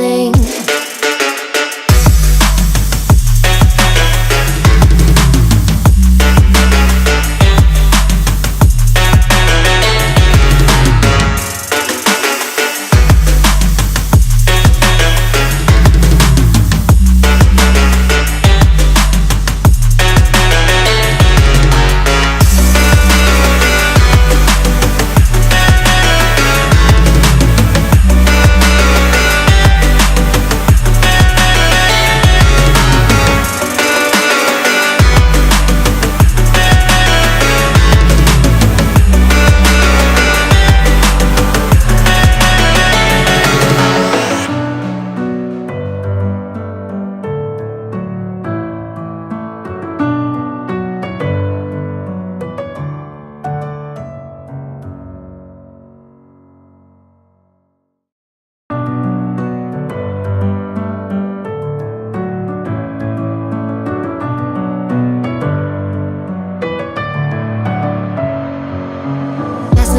feeling.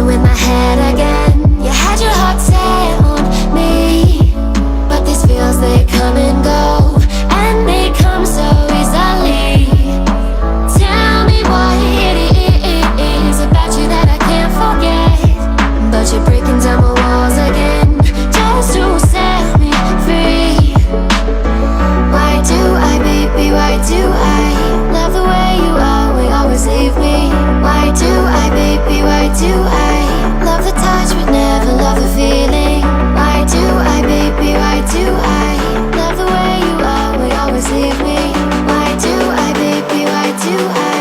With my head again, you had your heart set on me, but these feels, they come and go, and they come so easily. Tell me what it is about you that I can't forget, but you're breaking down my walls again, just to set me free. Why do I, baby, why do I love the way you always leave me? Why do I, baby, why do I love the touch but never love the feeling? Why do I, baby, why do I love the way you always leave me? Why do I, baby, why do I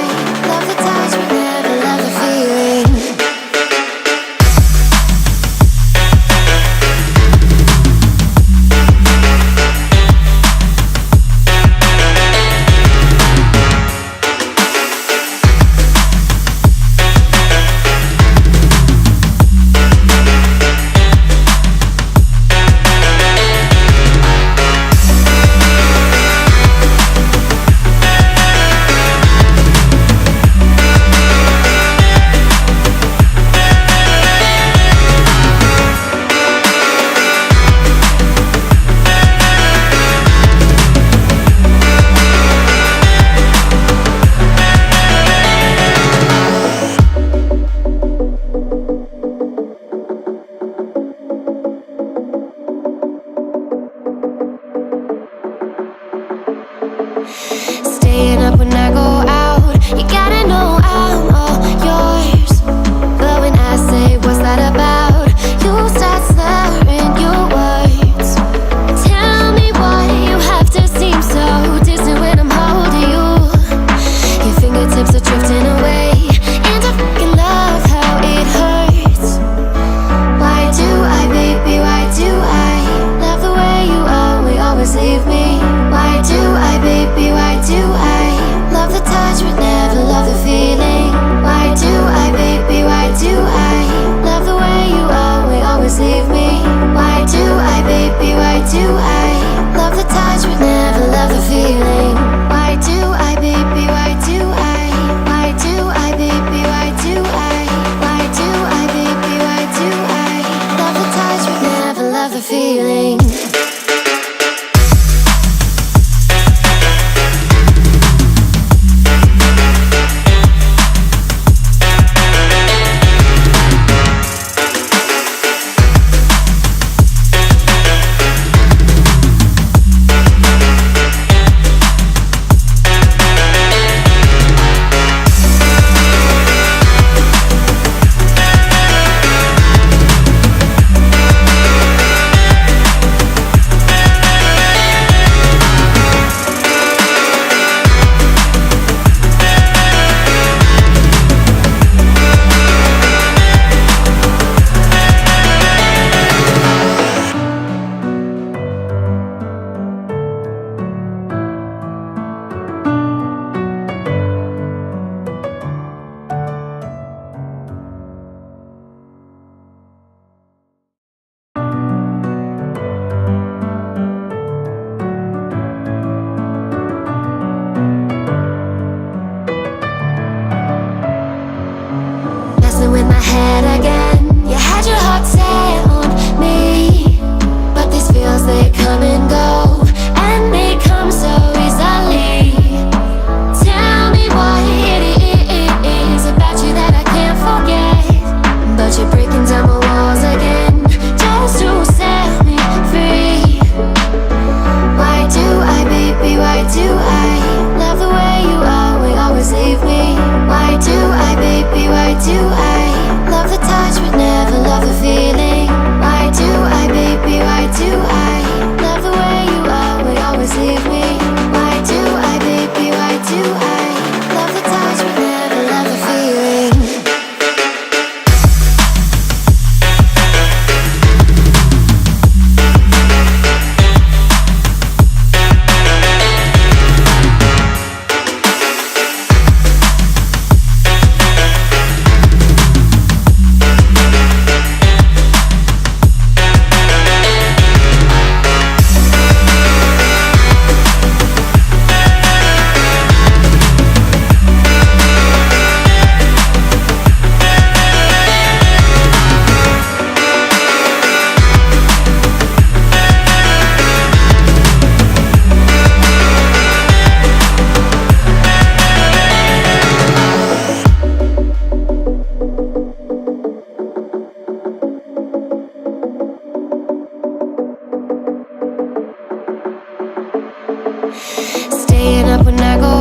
love the touch but never love the feeling? Staying up when I go out, you gotta know I'm all yours. But when I say what's that about, you start slurring your words. Tell me why you have to seem so distant when I'm holding you. Your fingertips are drifting away, and I fucking love how it hurts. Why do I, baby, why do I love the way you always leave me? Why do I, baby, why do I love the touch Staying up when I go